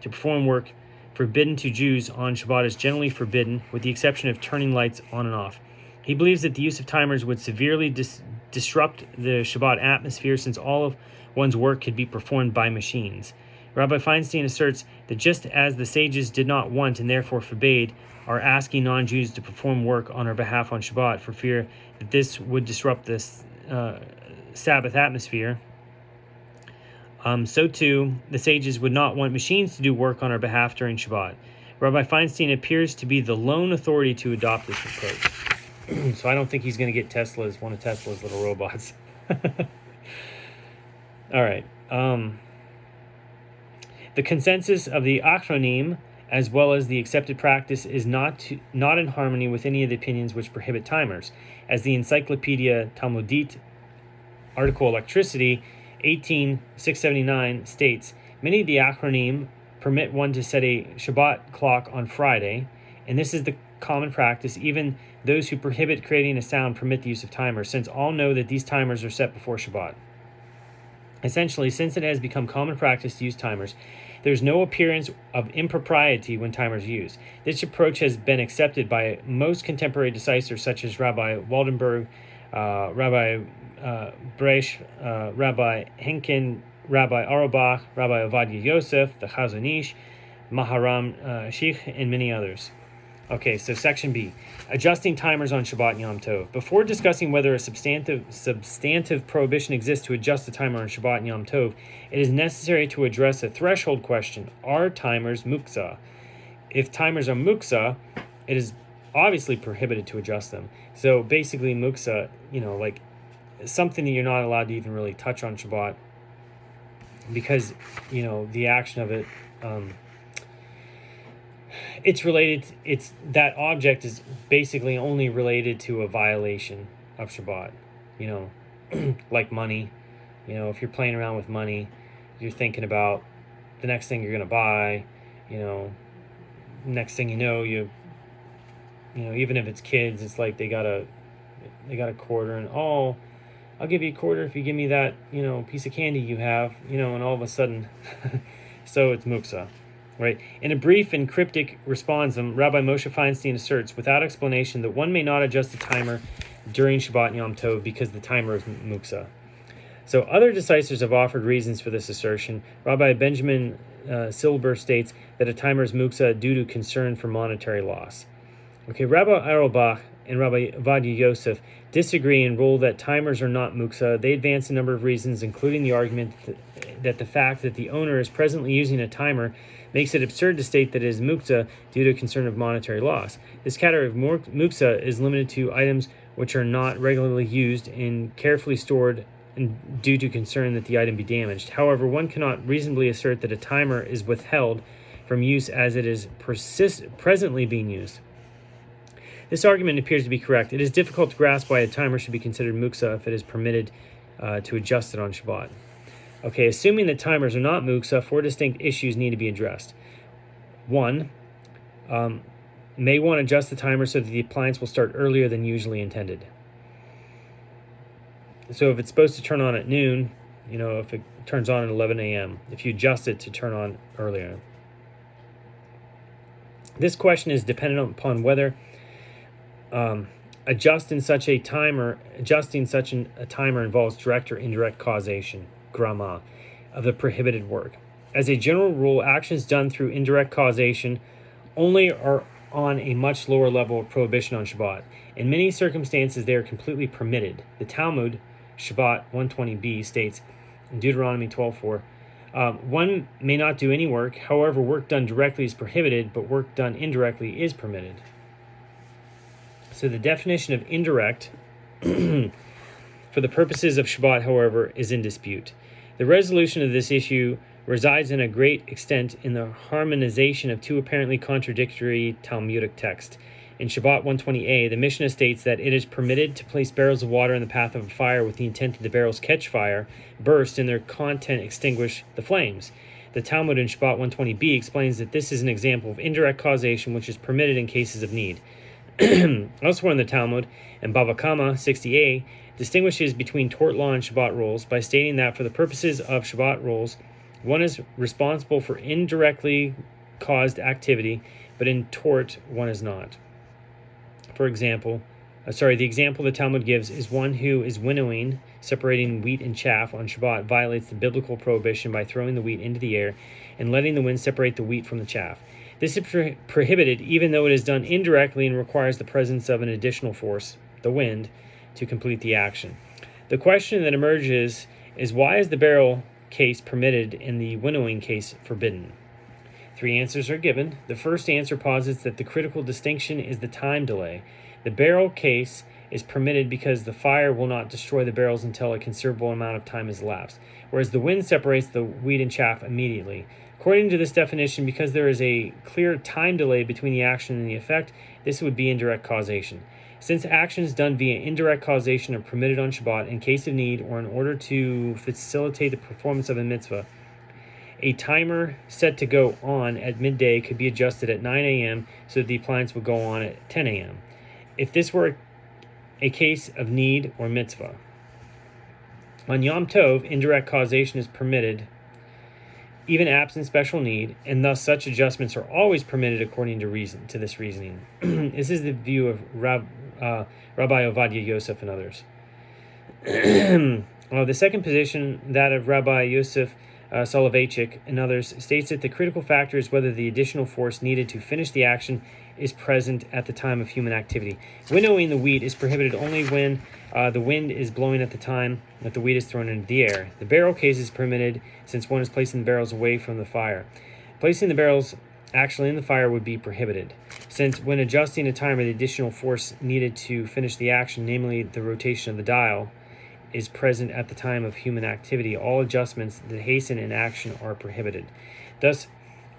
Speaker 1: perform work forbidden to Jews on Shabbat is generally forbidden, with the exception of turning lights on and off. He believes that the use of timers would severely disrupt the Shabbat atmosphere, since all of one's work could be performed by machines. Rabbi Feinstein asserts that just as the sages did not want and therefore forbade are asking non-Jews to perform work on our behalf on Shabbat for fear that this would disrupt this Sabbath atmosphere, so too the sages would not want machines to do work on our behalf during Shabbat. Rabbi Feinstein appears to be the lone authority to adopt this approach. So I don't think he's going to get one of Tesla's little robots. All right. The consensus of the Achronim, as well as the accepted practice, is not in harmony with any of the opinions which prohibit timers. As the Encyclopedia Talmudit article Electricity 18679 states, many of the Achronim permit one to set a Shabbat clock on Friday, and this is the common practice. Even those who prohibit creating a sound permit the use of timers, since all know that these timers are set before Shabbat. Essentially, since it has become common practice to use timers, there's no appearance of impropriety when timers are used. This approach has been accepted by most contemporary decisors such as Rabbi Waldenberg, Rabbi Bresh, Rabbi Henkin, Rabbi Auerbach, Rabbi Ovadia Yosef, the Chazon Ish, Maharam Sheikh, and many others. Okay, so section B, adjusting timers on Shabbat and Yom Tov. Before discussing whether a substantive prohibition exists to adjust the timer on Shabbat and Yom Tov, it is necessary to address a threshold question: are timers muksa? If timers are muksa, it is obviously prohibited to adjust them. So basically, muksa, like something that you're not allowed to even really touch on Shabbat, because the action of it. That object is basically only related to a violation of Shabbat, like money. If you're playing around with money, you're thinking about the next thing you're going to buy, next thing you know, even if it's kids, it's like they got a quarter and, oh, I'll give you a quarter if you give me that, piece of candy you have, and all of a sudden, so it's muksa. Right. In a brief and cryptic responsum, Rabbi Moshe Feinstein asserts without explanation that one may not adjust the timer during Shabbat and Yom Tov because the timer is muksa. So other decisors have offered reasons for this assertion. Rabbi Benjamin Silber states that a timer is muksa due to concern for monetary loss. Okay, Rabbi Auerbach and Rabbi Ovadia Yosef disagree and rule that timers are not muksa. They advance a number of reasons, including the argument that the fact that the owner is presently using a timer makes it absurd to state that it is muksa due to concern of monetary loss. This category of muksa is limited to items which are not regularly used and carefully stored and due to concern that the item be damaged. However, one cannot reasonably assert that a timer is withheld from use as it is presently being used. This argument appears to be correct. It is difficult to grasp why a timer should be considered muksa if it is permitted to adjust it on Shabbat. Okay, assuming that timers are not muksa, 4 distinct issues need to be addressed. 1, may one adjust the timer so that the appliance will start earlier than usually intended? So if it's supposed to turn on at noon, if it turns on at 11 a.m., if you adjust it to turn on earlier. This question is dependent upon whether adjusting such a timer involves direct or indirect causation, grama, of the prohibited work. As a general rule, actions done through indirect causation only are on a much lower level of prohibition on Shabbat. In many circumstances, they are completely permitted. The Talmud, Shabbat 120b, states in Deuteronomy 12:4, one may not do any work. However, work done directly is prohibited, but work done indirectly is permitted. So the definition of indirect for the purposes of Shabbat, however, is in dispute. The resolution of this issue resides in a great extent in the harmonization of two apparently contradictory Talmudic texts. In Shabbat 120a, the Mishnah states that it is permitted to place barrels of water in the path of a fire with the intent that the barrels catch fire, burst, and their content extinguish the flames. The Talmud in Shabbat 120b explains that this is an example of indirect causation which is permitted in cases of need. Elsewhere in the Talmud, in Bava Kama 60a, distinguishes between tort law and Shabbat rules by stating that for the purposes of Shabbat rules, one is responsible for indirectly caused activity, but in tort, one is not. For example, the example the Talmud gives is one who is winnowing, separating wheat and chaff on Shabbat, violates the biblical prohibition by throwing the wheat into the air and letting the wind separate the wheat from the chaff. This is prohibited even though it is done indirectly and requires the presence of an additional force, the wind, to complete the action. The question that emerges is, why is the barrel case permitted and the winnowing case forbidden? 3 answers are given. The first answer posits that the critical distinction is the time delay. The barrel case is permitted because the fire will not destroy the barrels until a considerable amount of time has elapsed, whereas the wind separates the wheat and chaff immediately. According to this definition, because there is a clear time delay between the action and the effect, this would be indirect causation. Since actions done via indirect causation are permitted on Shabbat in case of need or in order to facilitate the performance of a mitzvah, a timer set to go on at midday could be adjusted at 9 a.m. so that the appliance would go on at 10 a.m. if this were a case of need or mitzvah. On Yom Tov, indirect causation is permitted, even absent special need, and thus such adjustments are always permitted according to this reasoning. This is the view of Rabbi Ovadia Yosef and others. The second position, that of Rabbi Yosef Soloveitchik and others, states that the critical factor is whether the additional force needed to finish the action is present at the time of human activity. Winnowing the wheat is prohibited only when the wind is blowing at the time that the wheat is thrown into the air. The barrel case is permitted since one is placing the barrels away from the fire. Placing the barrels actually in the fire would be prohibited, since when adjusting a timer, the additional force needed to finish the action, namely the rotation of the dial, is present at the time of human activity. All adjustments that hasten an action are prohibited. Thus,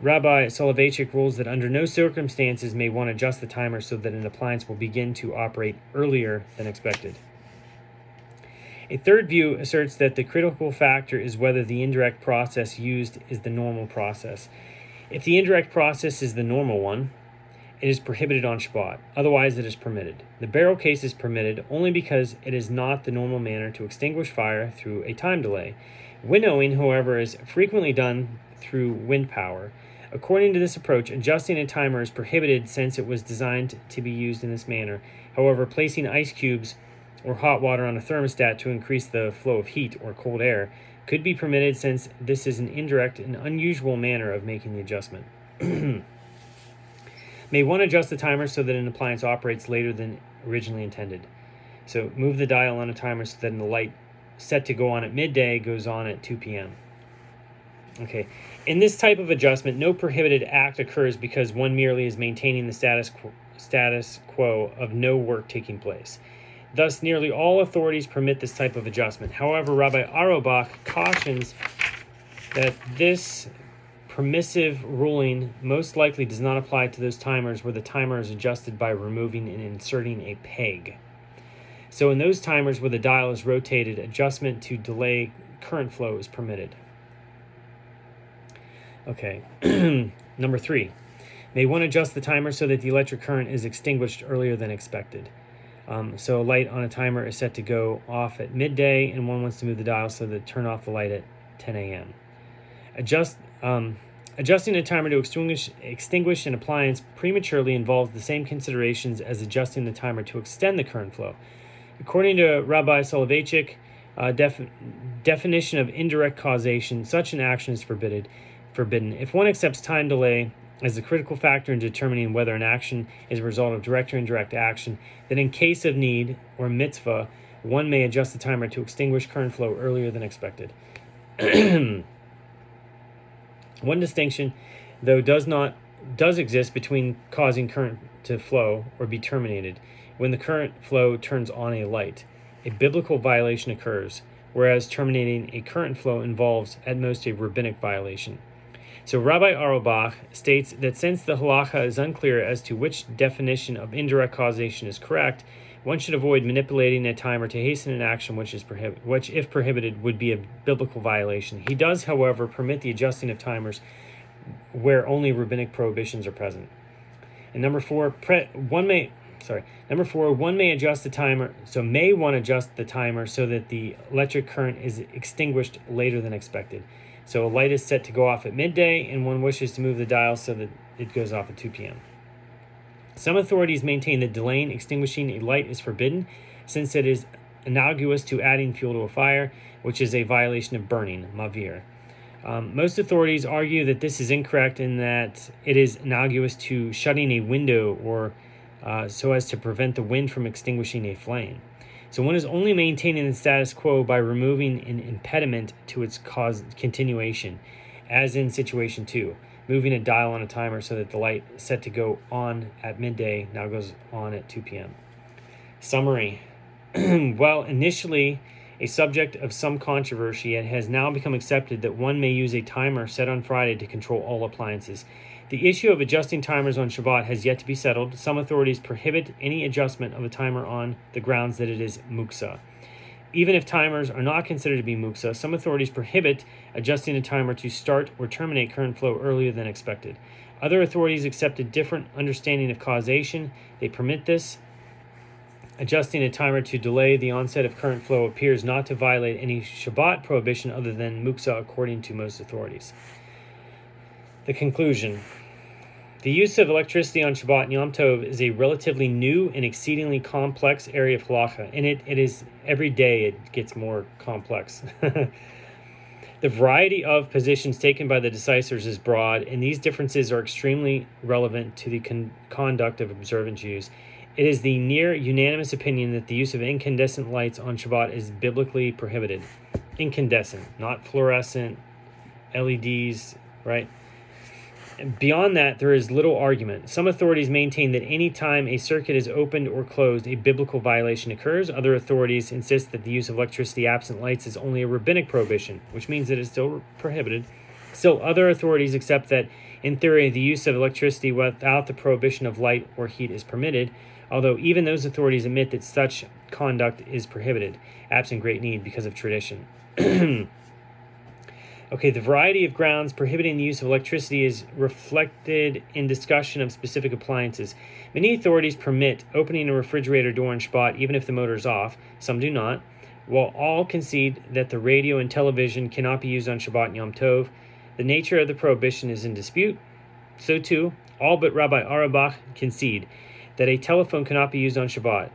Speaker 1: Rabbi Soloveitchik rules that under no circumstances may one adjust the timer so that an appliance will begin to operate earlier than expected. A third view asserts that the critical factor is whether the indirect process used is the normal process. If the indirect process is the normal one, it is prohibited on Shabbat. Otherwise, it is permitted. The barrel case is permitted only because it is not the normal manner to extinguish fire through a time delay. Winnowing, however, is frequently done through wind power. According to this approach, adjusting a timer is prohibited since it was designed to be used in this manner. However, placing ice cubes or hot water on a thermostat to increase the flow of heat or cold air could be permitted since this is an indirect and unusual manner of making the adjustment. May one adjust the timer so that an appliance operates later than originally intended. So move the dial on a timer so that the light set to go on at midday goes on at 2 p.m. Okay. In this type of adjustment, no prohibited act occurs because one merely is maintaining the status quo of no work taking place. Thus, nearly all authorities permit this type of adjustment. However, Rabbi Auerbach cautions that this permissive ruling most likely does not apply to those timers where the timer is adjusted by removing and inserting a peg. So in those timers where the dial is rotated, adjustment to delay current flow is permitted. Okay, number 3. May one adjust the timer so that the electric current is extinguished earlier than expected. So a light on a timer is set to go off at midday, and one wants to move the dial so that turn off the light at 10 a.m. Adjusting a timer to extinguish an appliance prematurely involves the same considerations as adjusting the timer to extend the current flow. According to Rabbi Soloveitchik, definition of indirect causation, such an action is forbidden if one accepts time delay as the critical factor in determining whether an action is a result of direct or indirect action, then in case of need or mitzvah, one may adjust the timer to extinguish current flow earlier than expected. One distinction, though, does exist between causing current to flow or be terminated. When the current flow turns on a light, a biblical violation occurs, whereas terminating a current flow involves at most a rabbinic violation. So Rabbi Auerbach states that since the halacha is unclear as to which definition of indirect causation is correct, one should avoid manipulating a timer to hasten an action which, if prohibited, would be a biblical violation. He does, however, permit the adjusting of timers where only rabbinic prohibitions are present. And number four, one may adjust the timer. So may one adjust the timer so that the electric current is extinguished later than expected. So a light is set to go off at midday, and one wishes to move the dial so that it goes off at 2 p.m. Some authorities maintain that delaying extinguishing a light is forbidden, since it is analogous to adding fuel to a fire, which is a violation of burning, mavir. Most authorities argue that this is incorrect in that it is analogous to shutting a window or so as to prevent the wind from extinguishing a flame. So one is only maintaining the status quo by removing an impediment to its continuation, as in situation 2, moving a dial on a timer so that the light set to go on at midday now goes on at 2 p.m. Summary. While initially a subject of some controversy, it has now become accepted that one may use a timer set on Friday to control all appliances. The issue of adjusting timers on Shabbat has yet to be settled. Some authorities prohibit any adjustment of a timer on the grounds that it is muksa. Even if timers are not considered to be muksa, some authorities prohibit adjusting a timer to start or terminate current flow earlier than expected. Other authorities accept a different understanding of causation. They permit this. Adjusting a timer to delay the onset of current flow appears not to violate any Shabbat prohibition other than muksa, according to most authorities. The conclusion. The use of electricity on Shabbat and Yom Tov is a relatively new and exceedingly complex area of halacha, and it is every day it gets more complex. The variety of positions taken by the decisors is broad, and these differences are extremely relevant to the conduct of observant Jews. It is the near unanimous opinion that the use of incandescent lights on Shabbat is biblically prohibited. Incandescent, not fluorescent, LEDs, right? Beyond that, there is little argument. Some authorities maintain that any time a circuit is opened or closed, a biblical violation occurs. Other authorities insist that the use of electricity absent lights is only a rabbinic prohibition, which means that it's still prohibited. Still, other authorities accept that, in theory, the use of electricity without the prohibition of light or heat is permitted, although even those authorities admit that such conduct is prohibited, absent great need because of tradition. Okay, the variety of grounds prohibiting the use of electricity is reflected in discussion of specific appliances. Many authorities permit opening a refrigerator door on Shabbat even if the motor is off. Some do not. While all concede that the radio and television cannot be used on Shabbat and Yom Tov, the nature of the prohibition is in dispute. So too, all but Rabbi Auerbach concede that a telephone cannot be used on Shabbat,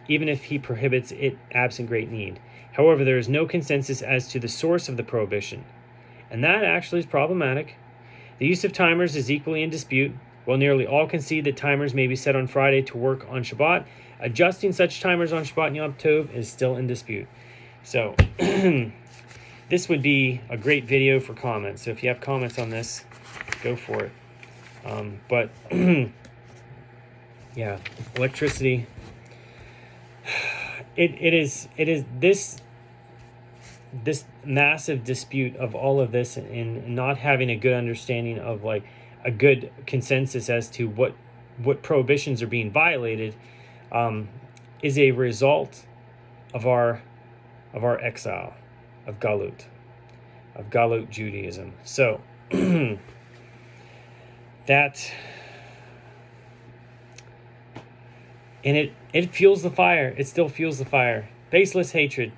Speaker 1: even if he prohibits it absent great need. However, there is no consensus as to the source of the prohibition, and that actually is problematic. The use of timers is equally in dispute. While nearly all concede that timers may be set on Friday to work on Shabbat, adjusting such timers on Shabbat and Yom Tov is still in dispute. So, this would be a great video for comments. So if you have comments on this, go for it. But, yeah, electricity. It is this massive dispute of all of this and not having a good understanding of like a good consensus as to what prohibitions are being violated is a result of our exile, of Galut Judaism. So that, and it fuels the fire. It still fuels the fire. Baseless hatred.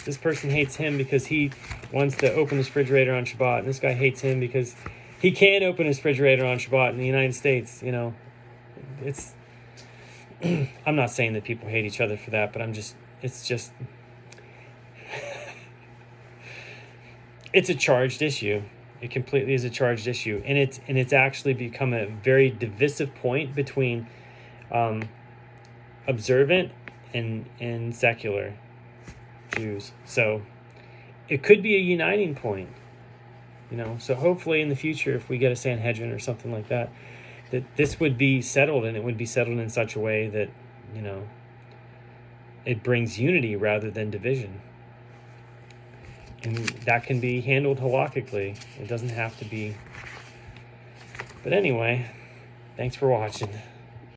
Speaker 1: This person hates him because he wants to open his refrigerator on Shabbat. And this guy hates him because he can open his refrigerator on Shabbat in the United States. You know, it's. I'm not saying that people hate each other for that, but it's just. It's a charged issue. It completely is a charged issue, and it's actually become a very divisive point between observant and secular Jews. So it could be a uniting point, So hopefully in the future, if we get a Sanhedrin or something like that, that this would be settled, and it would be settled in such a way that, it brings unity rather than division. And that can be handled halachically. It doesn't have to be. But anyway, thanks for watching.